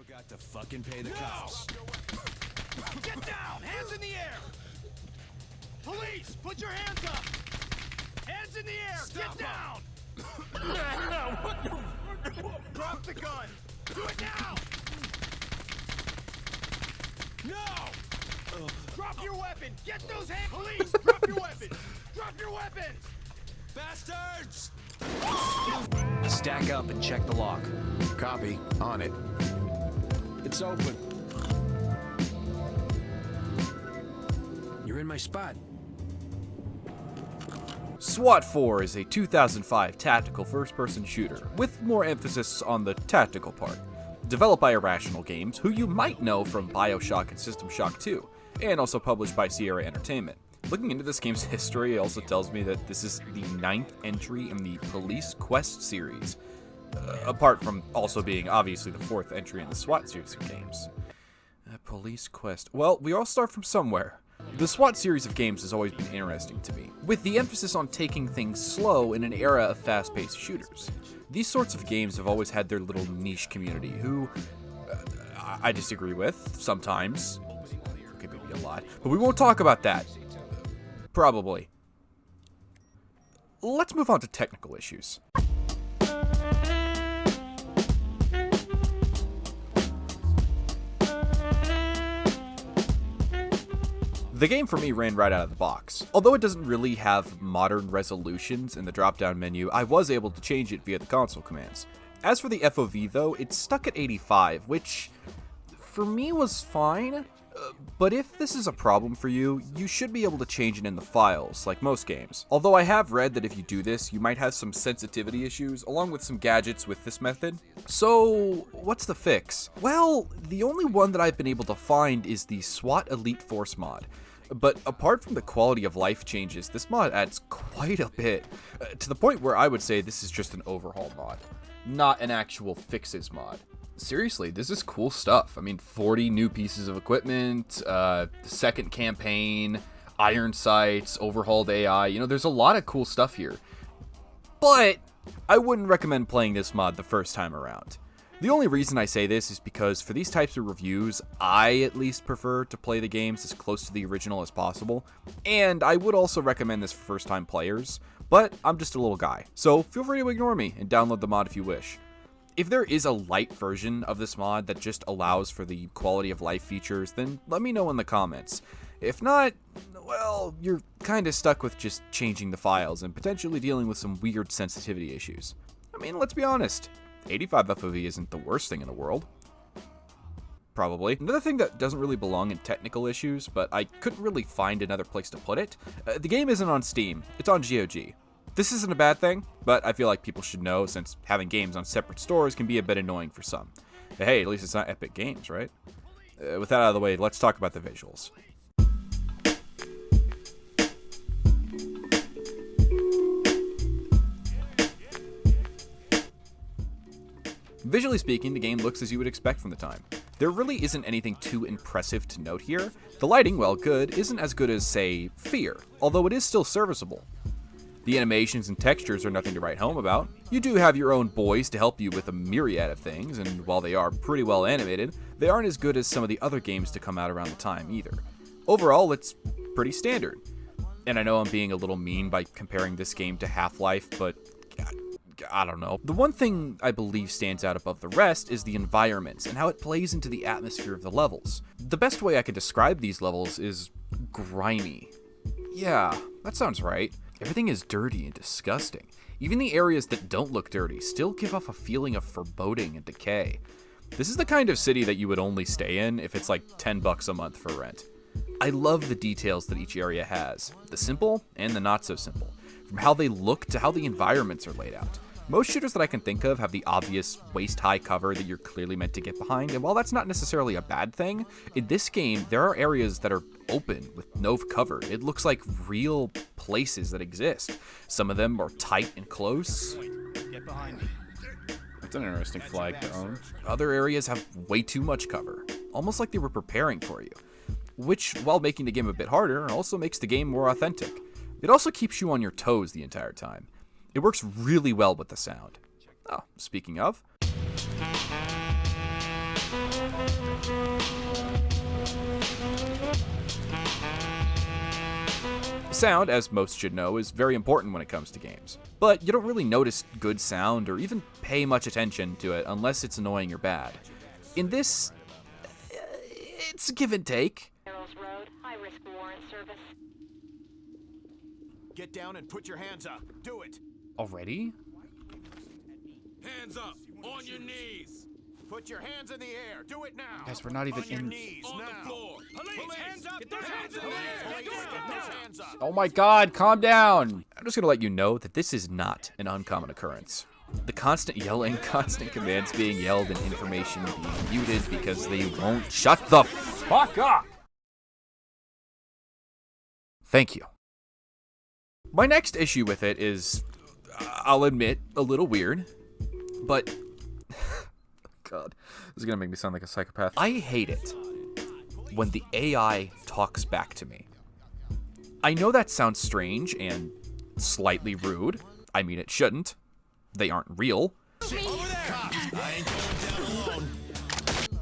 forgot to fucking pay the cops. Get down! Hands in the air! Police, put your hands up! Hands in the air! Stop Get down! Drop the gun! Do it now! No! Drop your weapon! Get those hands! Police, drop your weapons! Drop your weapons! Bastards! Stack up and check the lock. Copy. On it. It's open. You're in my spot. SWAT 4 is a 2005 tactical first-person shooter, with more emphasis on the tactical part. Developed by Irrational Games, who you might know from BioShock and System Shock 2, and also published by Sierra Entertainment. Looking into this game's history also tells me that this is the 9th entry in the Police Quest series, apart from also being obviously the 4th entry in the SWAT series of games. Police Quest. Well, we all start from somewhere. The SWAT series of games has always been interesting to me, with the emphasis on taking things slow in an era of fast-paced shooters. These sorts of games have always had their little niche community, who I disagree with, sometimes. Okay, maybe a lot, but we won't talk about that. Probably. Let's move on to technical issues. The game for me ran right out of the box. Although it doesn't really have modern resolutions in the drop-down menu, I was able to change it via the console commands. As for the FOV though, it's stuck at 85, which for me was fine, but if this is a problem for you, you should be able to change it in the files, like most games. Although I have read that if you do this, you might have some sensitivity issues, along with some gadgets with this method. So, what's the fix? Well, the only one that I've been able to find is the SWAT Elite Force mod. But apart from the quality of life changes, this mod adds quite a bit, to the point where I would say this is just an overhaul mod, not an actual fixes mod. Seriously, this is cool stuff. I mean, 40 new pieces of equipment, second campaign, iron sights, overhauled AI, there's a lot of cool stuff here. But I wouldn't recommend playing this mod the first time around. The only reason I say this is because for these types of reviews, I at least prefer to play the games as close to the original as possible, and I would also recommend this for first-time players, but I'm just a little guy, so feel free to ignore me and download the mod if you wish. If there is a light version of this mod that just allows for the quality of life features, then let me know in the comments. If not, well, you're kinda stuck with just changing the files and potentially dealing with some weird sensitivity issues. I mean, let's be honest. 85 FOV isn't the worst thing in the world. Probably. Another thing that doesn't really belong in technical issues, but I couldn't really find another place to put it, the game isn't on Steam, it's on GOG. This isn't a bad thing, but I feel like people should know since having games on separate stores can be a bit annoying for some. Hey, at least it's not Epic Games, right? With that out of the way, let's talk about the visuals. Visually speaking, the game looks as you would expect from the time. There really isn't anything too impressive to note here. The lighting, while good, isn't as good as, say, Fear, although it is still serviceable. The animations and textures are nothing to write home about. You do have your own boys to help you with a myriad of things, and while they are pretty well animated, they aren't as good as some of the other games to come out around the time either. Overall, it's pretty standard. And I know I'm being a little mean by comparing this game to Half-Life, but I don't know. The one thing I believe stands out above the rest is the environments and how it plays into the atmosphere of the levels. The best way I could describe these levels is grimy. Yeah, that sounds right. Everything is dirty and disgusting. Even the areas that don't look dirty still give off a feeling of foreboding and decay. This is the kind of city that you would only stay in if it's like $10 a month for rent. I love the details that each area has, the simple and the not so simple, from how they look to how the environments are laid out. Most shooters that I can think of have the obvious waist-high cover that you're clearly meant to get behind, and while that's not necessarily a bad thing, in this game, there are areas that are open with no cover. It looks like real places that exist. Some of them are tight and close. Get behind me. That's an interesting flag to own. Other areas have way too much cover, almost like they were preparing for you, which, while making the game a bit harder, also makes the game more authentic. It also keeps you on your toes the entire time. It works really well with the sound. Oh, speaking of. Sound, as most should know, is very important when it comes to games, but you don't really notice good sound or even pay much attention to it unless it's annoying or bad. In this, it's a give and take. Road, high-risk warrant service. Get down and put your hands up. Do it. Already? Hands up, on your knees. Put your hands in the air. Do it now. Guys, we're not even on your in... knees On now. the floor. Police, hands up. Get those hands in the air. Police, get those hands up. Oh my god, calm down! I'm just gonna let you know that this is not an uncommon occurrence. The constant yelling, constant commands being yelled, and information being muted because they won't shut the fuck up! Thank you. My next issue with it is, I'll admit, a little weird, but... God, this is gonna make me sound like a psychopath. I hate it when the AI talks back to me. I know that sounds strange and slightly rude. I mean, it shouldn't. They aren't real. Over there. I ain't going down alone.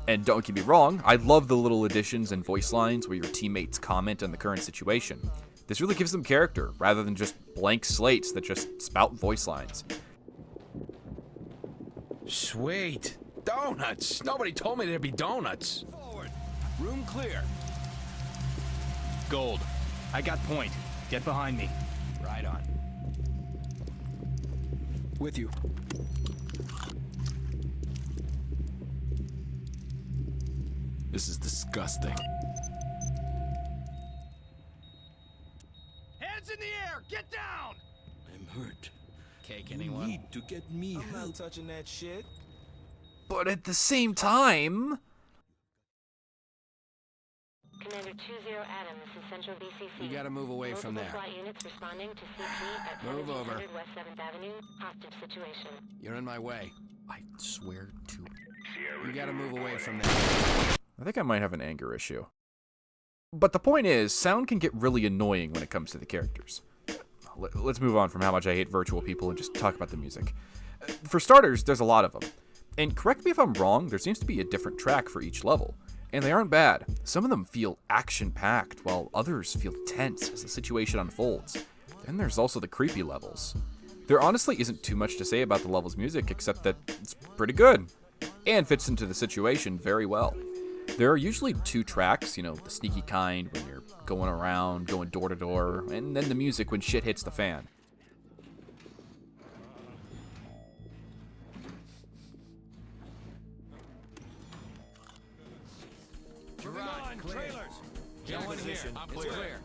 And don't get me wrong, I love the little additions and voice lines where your teammates comment on the current situation. This really gives them character, rather than just blank slates that just spout voice lines. Sweet. Donuts. Nobody told me there'd be donuts. Forward. Room clear. Gold. I got point. Get behind me. Right on. With you. This is disgusting. Hands in the air! Get down! I'm hurt. Cake, You anyone? need to get me I'm help. not touching that shit. But at the same time... Commander 20 Adams, Central BCC. You gotta move away from Multiple there. SWAT units responding to CT at Move 1700 over. West 7th Avenue. Hostage situation. You're in my way. I swear to... You gotta move away from there. I think I might have an anger issue. But the point is, sound can get really annoying when it comes to the characters. Let's move on from how much I hate virtual people and just talk about the music. For starters, there's a lot of them. And correct me if I'm wrong, there seems to be a different track for each level. And they aren't bad. Some of them feel action-packed, while others feel tense as the situation unfolds. Then there's also the creepy levels. There honestly isn't too much to say about the level's music, except that it's pretty good. And fits into the situation very well. There are usually two tracks, you know, the sneaky kind when you're going around, going door to door, and then the music when shit hits the fan. Moving on, trailers. Get one here. I'm clear.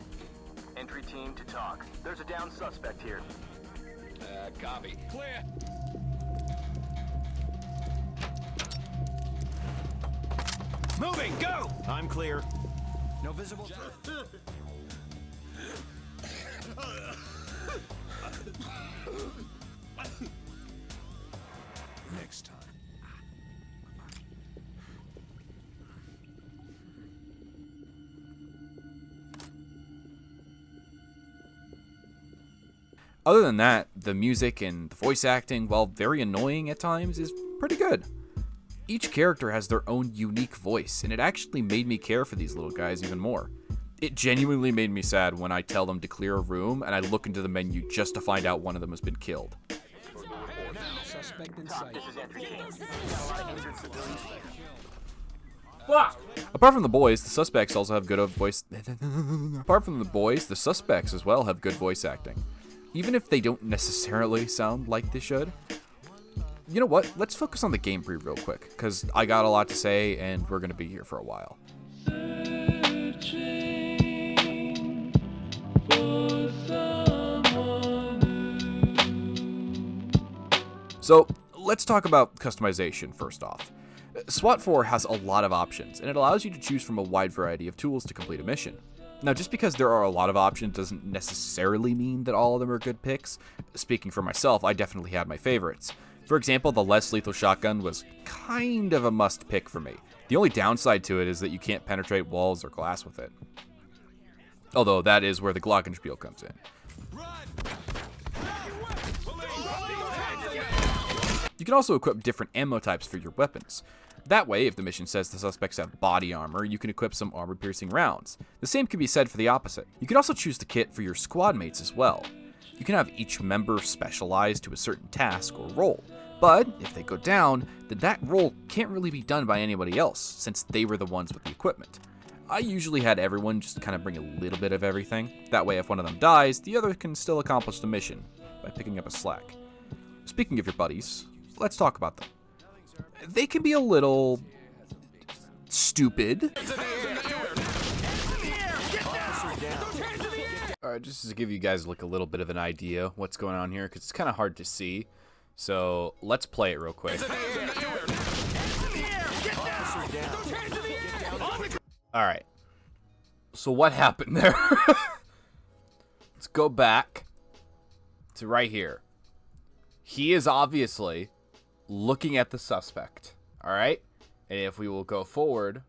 Entry team to talk. There's a down suspect here. Copy. Clear. Moving, go! I'm clear. No visible threat. Next time. Other than that, the music and the voice acting, while very annoying at times, is pretty good. Each character has their own unique voice, and it actually made me care for these little guys even more. It genuinely made me sad when I tell them to clear a room and I look into the menu just to find out one of them has been killed. Suspect in sight. This is entry team. Got a lot of injured civilians. Apart from the boys, the suspects also have good voice... Apart from the boys, the suspects as well have good voice acting. Even if they don't necessarily sound like they should. You know what? Let's focus on the gameplay real quick, because I got a lot to say and we're going to be here for a while. So, let's talk about customization first off. SWAT 4 has a lot of options, and it allows you to choose from a wide variety of tools to complete a mission. Now, just because there are a lot of options doesn't necessarily mean that all of them are good picks. Speaking for myself, I definitely had my favorites. For example, the less lethal shotgun was kind of a must pick for me. The only downside to it is that you can't penetrate walls or glass with it. Although that is where the glockenspiel comes in. You can also equip different ammo types for your weapons. That way, if the mission says the suspects have body armor, you can equip some armor-piercing rounds. The same can be said for the opposite. You can also choose the kit for your squad mates as well. You can have each member specialized to a certain task or role, but if they go down, then that role can't really be done by anybody else, since they were the ones with the equipment. I usually had everyone just kind of bring a little bit of everything. That way, if one of them dies, the other can still accomplish the mission by picking up a slack. Speaking of your buddies, let's talk about them. They can be a little stupid. Alright, just to give you guys like a little bit of an idea what's going on here, because it's kind of hard to see. So let's play it real quick. Alright. So what happened there? Let's go back to right here. He is obviously looking at the suspect, all right? And if we will go forward,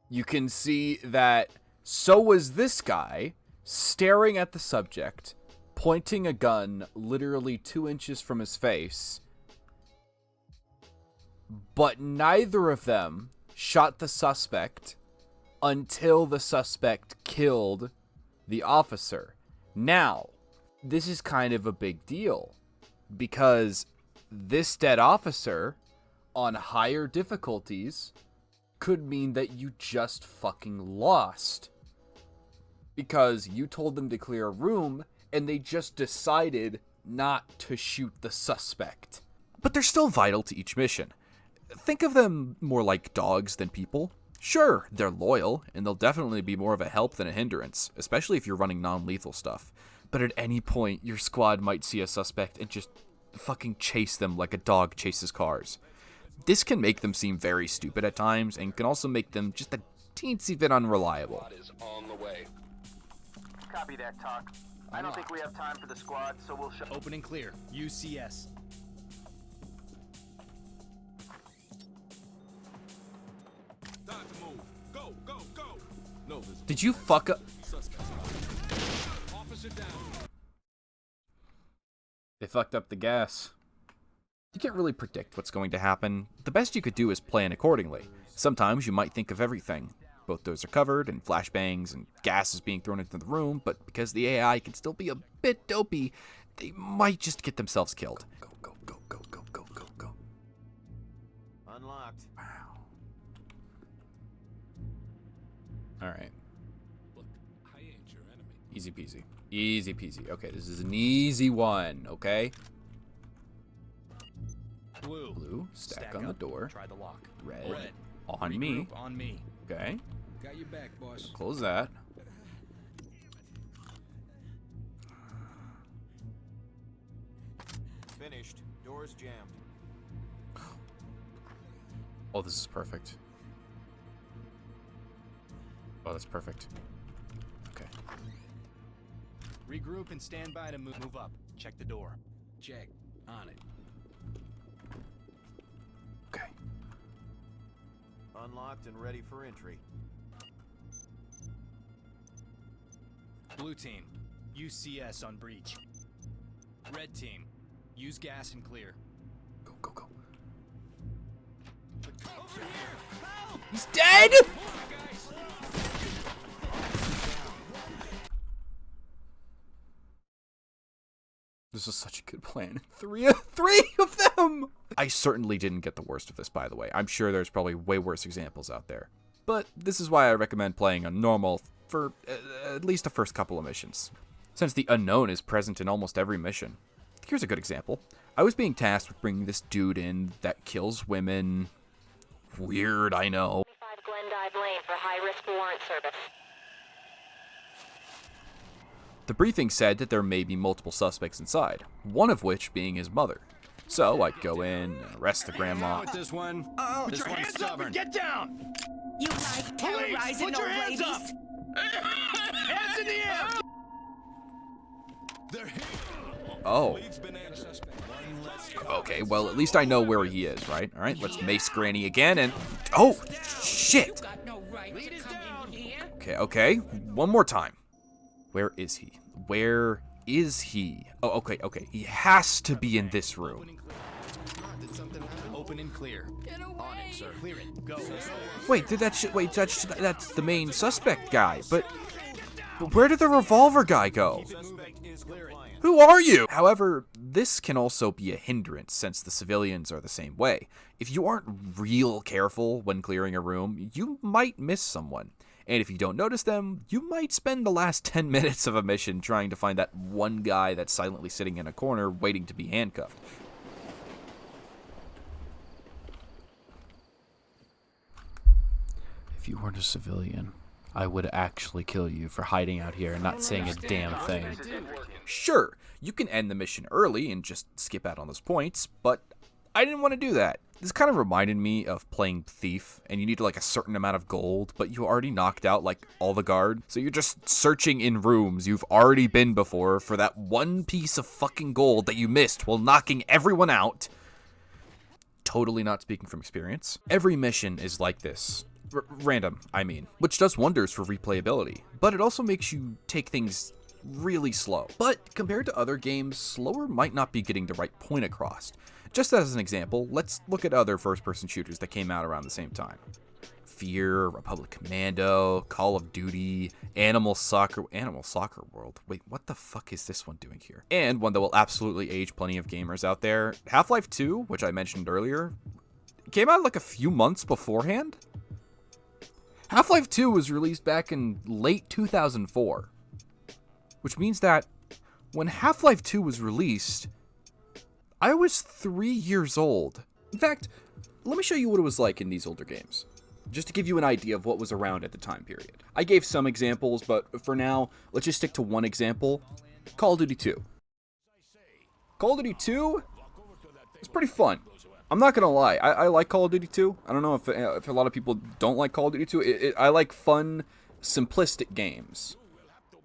you can see that so was this guy staring at the subject, pointing a gun literally 2 inches from his face, but neither of them shot the suspect until the suspect killed the officer. Now, this is kind of a big deal, because this dead officer on higher difficulties could mean that you just fucking lost. Because you told them to clear a room and they just decided not to shoot the suspect. But they're still vital to each mission. Think of them more like dogs than people. Sure, they're loyal, and they'll definitely be more of a help than a hindrance, especially if you're running non-lethal stuff. But at any point, your squad might see a suspect and just fucking chase them like a dog chases cars. This can make them seem very stupid at times, and can also make them just a teensy bit unreliable. Copy that, Talk. I don't think we have time for the squad, so we'll show. Open and clear. UCS. Time to move. Go, go, go. No, Did you fuck up? Officer down. They fucked up the gas. You can't really predict what's going to happen. The best you could do is plan accordingly. Sometimes you might think of everything. Both doors are covered, and flashbangs, and gas is being thrown into the room, but because the AI can still be a bit dopey, they might just get themselves killed. Go, go, go, go, go, go, go, go. Unlocked. Wow. Alright. Look, I ain't your enemy. Easy peasy. Easy peasy. Okay, this is an easy one, okay? Blue. Blue, stack on the up. door. Try the lock. Red, on me. Regroup on me. Okay, Got your back, boss. close that. Finished. Doors jammed. Oh, this is perfect. Oh, that's perfect. Okay. Regroup and stand by to move up. Check the door. Check. On it. Okay. Unlocked and ready for entry. Blue team, UCS on breach. Red team, use gas and clear. Go, go, go. Over here! Help! He's dead! This is such a good plan. Three of them! I certainly didn't get the worst of this, by the way. I'm sure there's probably way worse examples out there. But this is why I recommend playing on normal for at least the first couple of missions, since the unknown is present in almost every mission. Here's a good example. I was being tasked with bringing this dude in that kills women. Weird, I know. 5 Glendive Lane for high-risk warrant service. The briefing said that there may be multiple suspects inside, one of which being his mother. So I'd go in, arrest the grandma. With this one. Put your hands up and get down! You like Police, terrorizing put your old hands ladies? up! Hands in the air! They're here. Oh. Leads banana suspect. One less. Okay, well, at least I know where he is, right? All right, let's mace Granny again and... Oh, shit! Got no right Lead to is come down. in here. Okay, okay, one more time. Where is he? Where is he? Oh, okay, okay. He has to be in this room. Open Open and clear. Get away! On it, sir. Clear it. Go. Wait, that's the main suspect guy, but where did the revolver guy go? Suspect is compliant. Who are you? However, this can also be a hindrance since the civilians are the same way. If you aren't real careful when clearing a room, you might miss someone. And if you don't notice them, you might spend the last 10 minutes of a mission trying to find that one guy that's silently sitting in a corner waiting to be handcuffed. If you weren't a civilian, I would actually kill you for hiding out here and not saying a damn thing. Sure, you can end the mission early and just skip out on those points, but I didn't want to do that. This kind of reminded me of playing Thief, and you need like a certain amount of gold, but you already knocked out like all the guard, so you're just searching in rooms you've already been before for that one piece of fucking gold that you missed while knocking everyone out. Totally not speaking from experience. Every mission is like this. Random, I mean, which does wonders for replayability, but it also makes you take things really slow. But compared to other games, slower might not be getting the right point across. Just as an example, let's look at other first-person shooters that came out around the same time. Fear, Republic Commando, Call of Duty, Animal Soccer World. Wait, what the fuck is this one doing here? And one that will absolutely age plenty of gamers out there, Half-Life 2, which I mentioned earlier, came out like a few months beforehand. Half-Life 2 was released back in late 2004, which means that when Half-Life 2 was released, I was 3 years old. In fact, let me show you what it was like in these older games, just to give you an idea of what was around at the time period. I gave some examples, but for now, let's just stick to one example, Call of Duty 2. Call of Duty 2 is pretty fun. I'm not gonna lie, I like Call of Duty 2. I don't know if a lot of people don't like Call of Duty 2. I like fun, simplistic games.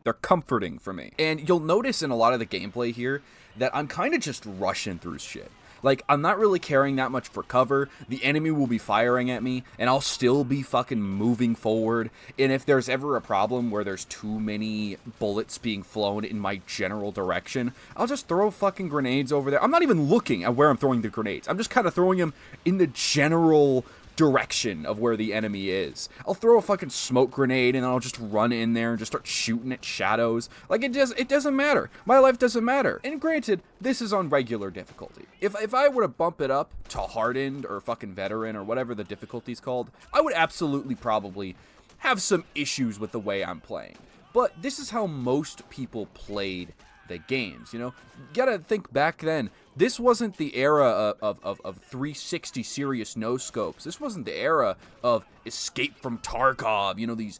They're comforting for me. And you'll notice in a lot of the gameplay here that I'm kind of just rushing through shit. Like, I'm not really caring that much for cover. The enemy will be firing at me, and I'll still be fucking moving forward. And if there's ever a problem where there's too many bullets being flown in my general direction, I'll just throw fucking grenades over there. I'm not even looking at where I'm throwing the grenades. I'm just kind of throwing them in the general direction of where the enemy is. I'll throw a fucking smoke grenade and I'll just run in there and just start shooting at shadows. Like, it doesn't matter. My life doesn't matter. And granted, this is on regular difficulty. If I were to bump it up to hardened or fucking veteran or whatever the difficulty's called, I would absolutely probably have some issues with the way I'm playing. But this is how most people played the games, you know? You gotta think back then. This wasn't the era of 360 serious no-scopes. This wasn't the era of Escape from Tarkov, you know, these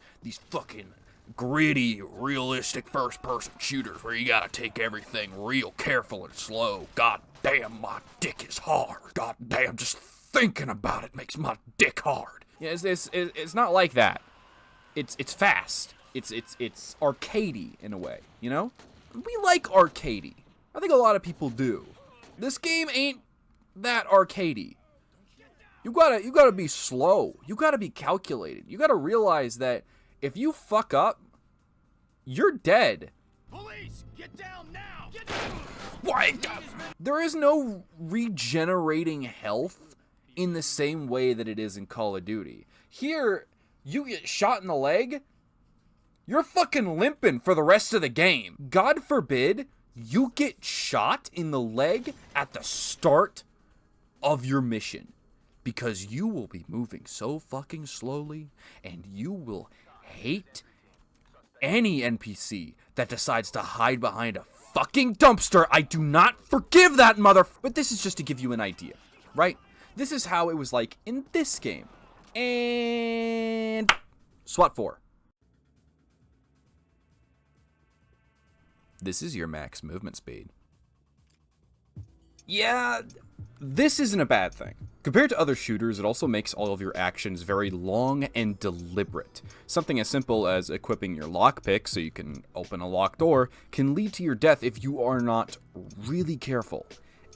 fucking gritty, realistic first-person shooters where you gotta take everything real careful and slow. God damn, my dick is hard. God damn, just thinking about it makes my dick hard. Yeah, it's not like that. It's fast. It's arcadey in a way, you know? We like arcadey. I think a lot of people do. This game ain't that arcadey. You gotta be slow. You gotta be calculated. You gotta realize that if you fuck up, you're dead. Police, get down now! Get down! Why? There is no regenerating health in the same way that it is in Call of Duty. Here, you get shot in the leg, you're fucking limping for the rest of the game. God forbid you get shot in the leg at the start of your mission, because you will be moving so fucking slowly and you will hate any NPC that decides to hide behind a fucking dumpster. I do not forgive that But this is just to give you an idea, right? This is how it was like in this game. And SWAT 4. This is your max movement speed. Yeah, this isn't a bad thing. Compared to other shooters, it also makes all of your actions very long and deliberate. Something as simple as equipping your lockpick so you can open a locked door can lead to your death if you are not really careful.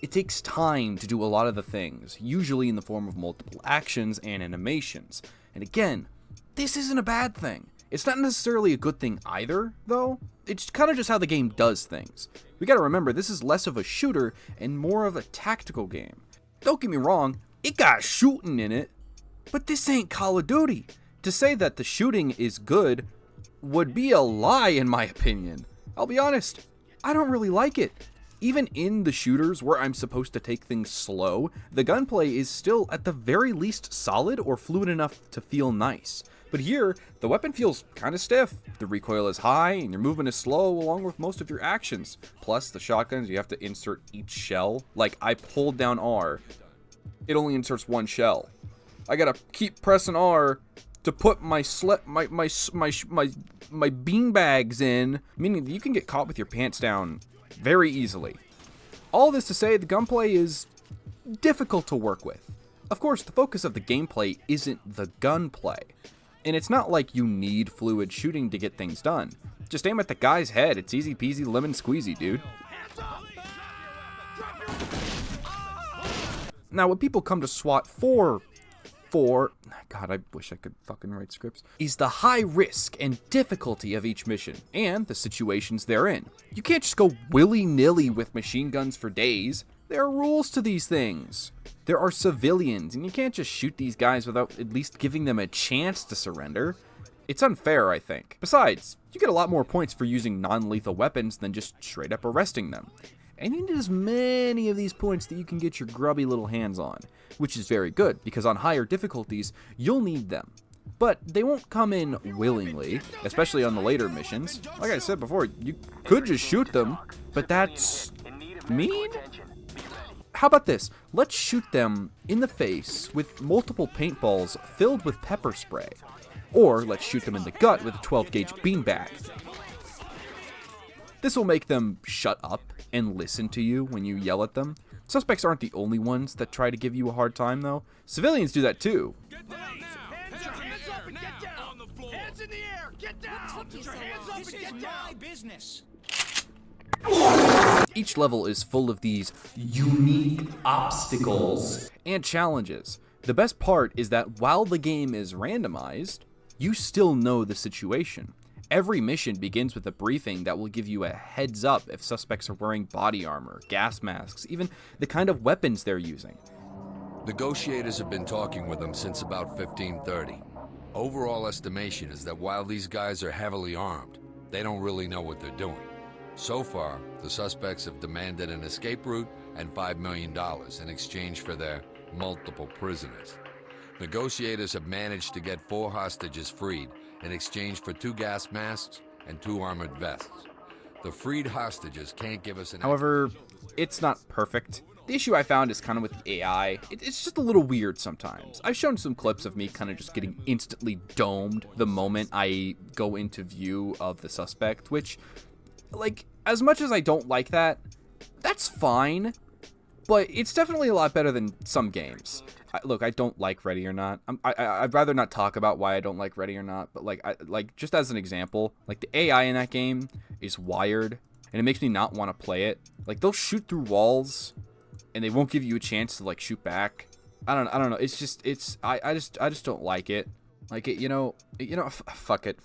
It takes time to do a lot of the things, usually in the form of multiple actions and animations. And again, this isn't a bad thing. It's not necessarily a good thing either, though. It's kind of just how the game does things. We gotta remember, this is less of a shooter and more of a tactical game. Don't get me wrong, It got shooting in it, but this ain't Call of Duty. To say that the shooting is good would be a lie in my opinion. I'll be honest, I don't really like it. Even in the shooters where I'm supposed to take things slow, the gunplay is still at the very least solid or fluid enough to feel nice. But here, the weapon feels kind of stiff. The recoil is high and your movement is slow along with most of your actions. Plus, the shotguns, you have to insert each shell. Like, I pulled down R, it only inserts one shell. I gotta keep pressing R to put my bean bags in, meaning that you can get caught with your pants down very easily. All this to say, the gunplay is difficult to work with. Of course, the focus of the gameplay isn't the gunplay, and it's not like you need fluid shooting to get things done. Just aim at the guy's head, it's easy peasy lemon squeezy, dude. Now, what people come to SWAT for, God, I wish I could fucking write scripts, is the high risk and difficulty of each mission, and the situations they're in. You can't just go willy-nilly with machine guns for days. There are rules to these things. There are civilians, and you can't just shoot these guys without at least giving them a chance to surrender. It's unfair, I think. Besides, you get a lot more points for using non-lethal weapons than just straight up arresting them. And you need as many of these points that you can get your grubby little hands on, which is very good, because on higher difficulties, you'll need them. But they won't come in willingly, especially on the later missions. Like I said before, you could just shoot them, but that's mean? How about this? Let's shoot them in the face with multiple paintballs filled with pepper spray. Or let's shoot them in the gut with a 12-gauge beanbag. This will make them shut up and listen to you when you yell at them. Suspects aren't the only ones that try to give you a hard time, though. Civilians do that too. Get down now! Hands up and get down! On the floor! Hands in the air! Get down! Put your hands up and get down! My business. Each level is full of these unique obstacles and challenges. The best part is that while the game is randomized, you still know the situation. Every mission begins with a briefing that will give you a heads up if suspects are wearing body armor, gas masks, even the kind of weapons they're using. Negotiators have been talking with them since about 1530. Overall estimation is that while these guys are heavily armed, they don't really know what they're doing. So far, the suspects have demanded an escape route and $5 million in exchange for their multiple prisoners. Negotiators have managed to get 4 hostages freed in exchange for 2 gas masks and 2 armored vests. The freed hostages can't give us an... However, it's not perfect. The issue I found is kind of with the AI. It's just a little weird sometimes. I've shown some clips of me kind of just getting instantly domed the moment I go into view of the suspect, which, like, as much as I don't like that, that's fine, but it's definitely a lot better than some games. Look, I don't like Ready or Not. I'd rather not talk about why I don't like Ready or Not, but like just as an example, like the AI in that game is wired, and it makes me not want to play it. Like they'll shoot through walls, and they won't give you a chance to like shoot back. I don't know. It's just I just don't like it. Like it, fuck it.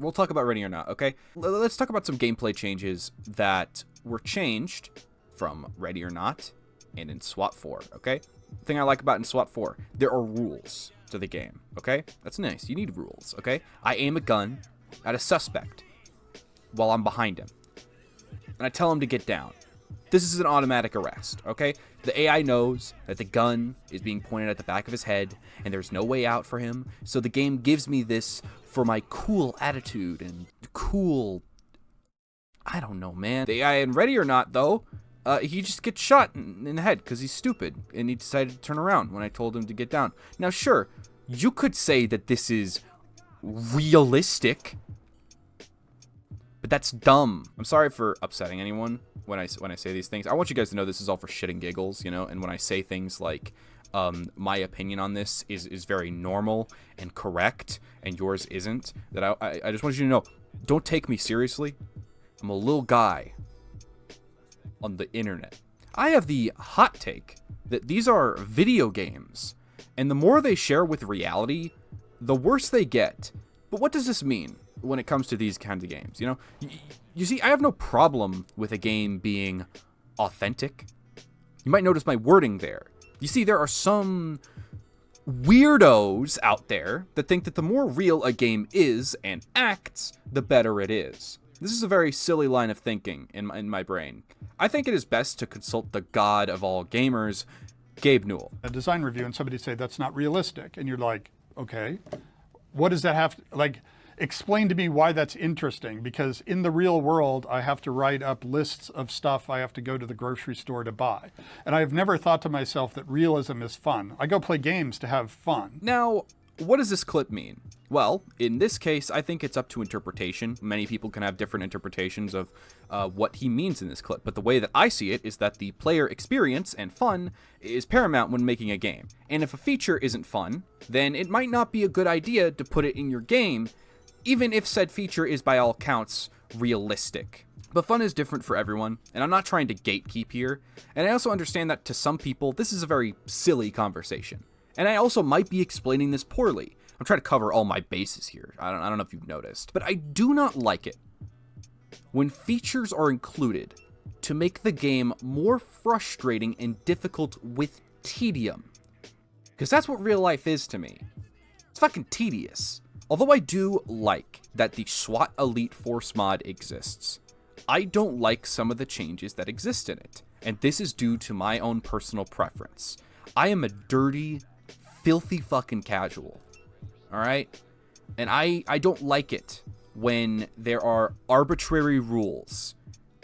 We'll talk about Ready or Not, okay? Let's talk about some gameplay changes that were changed from Ready or Not and in SWAT 4, okay? The thing I like about in SWAT 4, there are rules to the game, okay? That's nice. You need rules, okay? I aim a gun at a suspect while I'm behind him, and I tell him to get down. This is an automatic arrest, okay? The AI knows that the gun is being pointed at the back of his head, and there's no way out for him, so the game gives me this for my cool attitude and cool... I don't know, man. The AI in Ready or Not, though, he just gets shot in the head because he's stupid, and he decided to turn around when I told him to get down. Now, sure, you could say that this is realistic, but that's dumb. I'm sorry for upsetting anyone when I say these things. I want you guys to know this is all for shit and giggles, and when I say things like, my opinion on this is very normal and correct, and yours isn't, that I just want you to know, don't take me seriously. I'm a little guy on the internet. I have the hot take that these are video games, and the more they share with reality, the worse they get. But what does this mean when it comes to these kinds of games? You see, I have no problem with a game being authentic. You might notice my wording there. You see, there are some weirdos out there that think that the more real a game is and acts, the better it is. This is a very silly line of thinking in my brain. I think it is best to consult the god of all gamers, Gabe Newell. A design review and somebody say that's not realistic, and you're like, okay, what does that have to, like, explain to me why that's interesting, because in the real world, I have to write up lists of stuff I have to go to the grocery store to buy. And I've never thought to myself that realism is fun. I go play games to have fun. Now, what does this clip mean? Well, in this case, I think it's up to interpretation. Many people can have different interpretations of what he means in this clip, but the way that I see it is that the player experience and fun is paramount when making a game. And if a feature isn't fun, then it might not be a good idea to put it in your game, even if said feature is by all counts realistic. But fun is different for everyone, and I'm not trying to gatekeep here, and I also understand that to some people this is a very silly conversation. And I also might be explaining this poorly. I'm trying to cover all my bases here. I don't know if you've noticed, but I do not like it when features are included to make the game more frustrating and difficult with tedium. Because that's what real life is to me. It's fucking tedious. Although I do like that the SWAT Elite Force mod exists, I don't like some of the changes that exist in it, and this is due to my own personal preference. I am a dirty, filthy fucking casual, alright? And I don't like it when there are arbitrary rules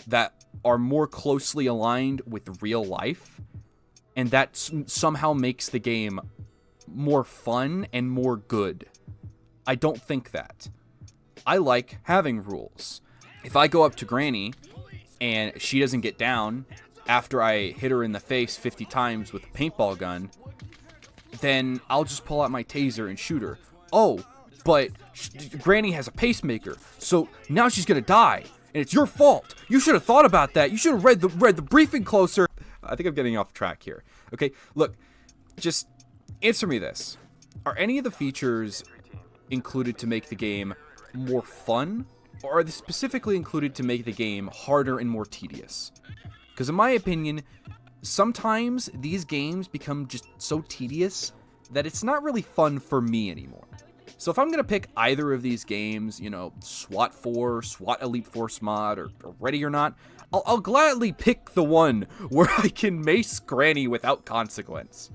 that are more closely aligned with real life, and that somehow makes the game more fun and more good. I don't think that. I like having rules. If I go up to Granny and she doesn't get down after I hit her in the face 50 times with a paintball gun, then I'll just pull out my taser and shoot her. Oh, but Granny has a pacemaker, so now she's gonna die, and it's your fault. You should have thought about that. You should have read the briefing closer. I think I'm getting off track here. Okay, look, just answer me this. Are any of the features included to make the game more fun, or are they specifically included to make the game harder and more tedious? Because in my opinion, sometimes these games become just so tedious that it's not really fun for me anymore. So if I'm going to pick either of these games, you know, SWAT 4, SWAT Elite Force mod, or Ready or Not, I'll gladly pick the one where I can mace Granny without consequence.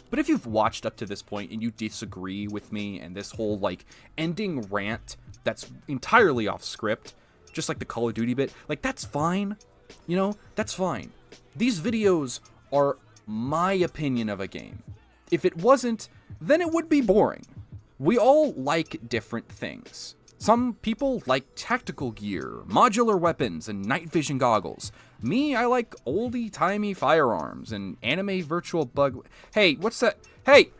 But if you've watched up to this point and you disagree with me and this whole, like, ending rant that's entirely off script, just like the Call of Duty bit, like, that's fine. You know, that's fine. These videos are my opinion of a game. If it wasn't, then it would be boring. We all like different things. Some people like tactical gear, modular weapons, and night vision goggles. Me, I like oldie-timey firearms and anime virtual bug... Hey, what's that? Hey!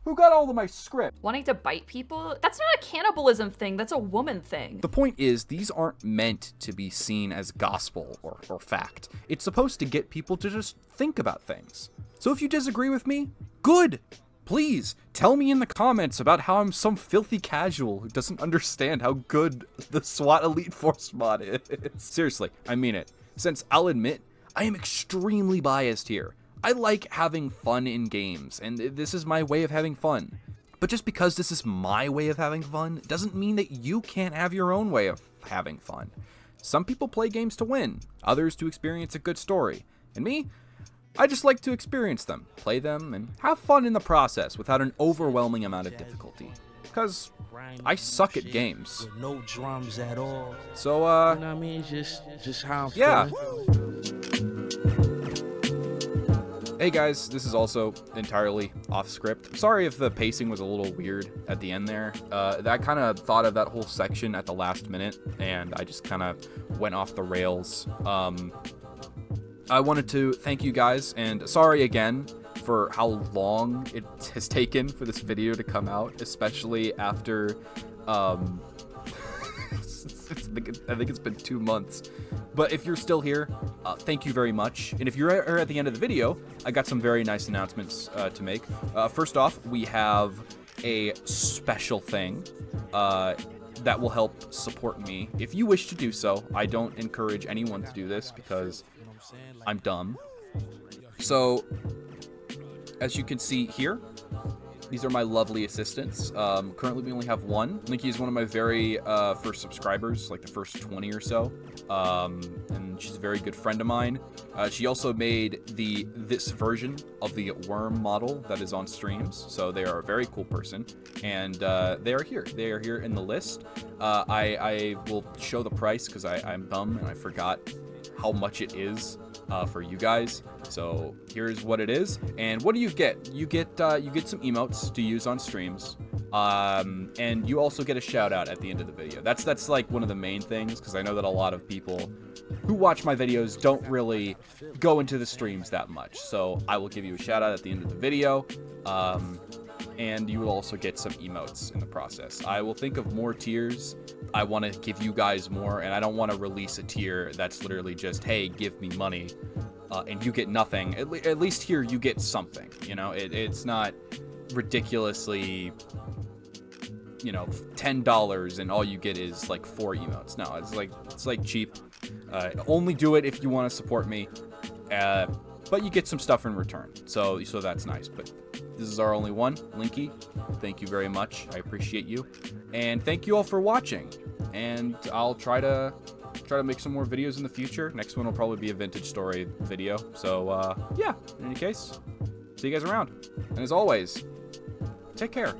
Who got all of my script? Wanting to bite people? That's not a cannibalism thing, that's a woman thing. The point is, these aren't meant to be seen as gospel or fact. It's supposed to get people to just think about things. So if you disagree with me, good! Please, tell me in the comments about how I'm some filthy casual who doesn't understand how good the SWAT Elite Force mod is. Seriously, I mean it. Since I'll admit, I am extremely biased here. I like having fun in games, and this is my way of having fun. But just because this is my way of having fun, doesn't mean that you can't have your own way of having fun. Some people play games to win, others to experience a good story. And me? I just like to experience them, play them, and have fun in the process without an overwhelming amount of difficulty. Because I suck at games. With no drums at all. So, you know what I mean? Just how I'm yeah. feeling. Hey guys, this is also entirely off script. I'm sorry if the pacing was a little weird at the end there. I kind of thought of that whole section at the last minute, and I just kind of went off the rails. I wanted to thank you guys, and sorry again for how long it has taken for this video to come out, especially after, I think it's been 2 months. But if you're still here, thank you very much. And if you're at the end of the video, I got some very nice announcements to make. First off, we have a special thing that will help support me. If you wish to do so, I don't encourage anyone to do this because I'm dumb. So as you can see here, these are my lovely assistants. Currently, we only have one. Linky is one of my very first subscribers, like the first 20 or so. And she's a very good friend of mine. She also made this version of the worm model that is on streams. So they are a very cool person. And they are here. They are here in the list. I will show the price because I'm dumb and I forgot how much it is for you guys. So here's what it is. And what do you get? You get some emotes to use on streams. And you also get a shout out at the end of the video. That's like one of the main things, because I know that a lot of people who watch my videos don't really go into the streams that much. So I will give you a shout out at the end of the video. And you will also get some emotes in the process. I will think of more tiers. I want to give you guys more, and I don't want to release a tier that's literally just, hey, give me money, and you get nothing. At least here you get something, you know? It's not ridiculously, you know, $10 and all you get is like 4 emotes. No, it's like cheap. Only do it if you want to support me, but you get some stuff in return. So that's nice. But this is our only one, Linky. Thank you very much. I appreciate you, and thank you all for watching. And I'll try to make some more videos in the future. Next one will probably be a vintage story video. So yeah. In any case, see you guys around. And as always, take care.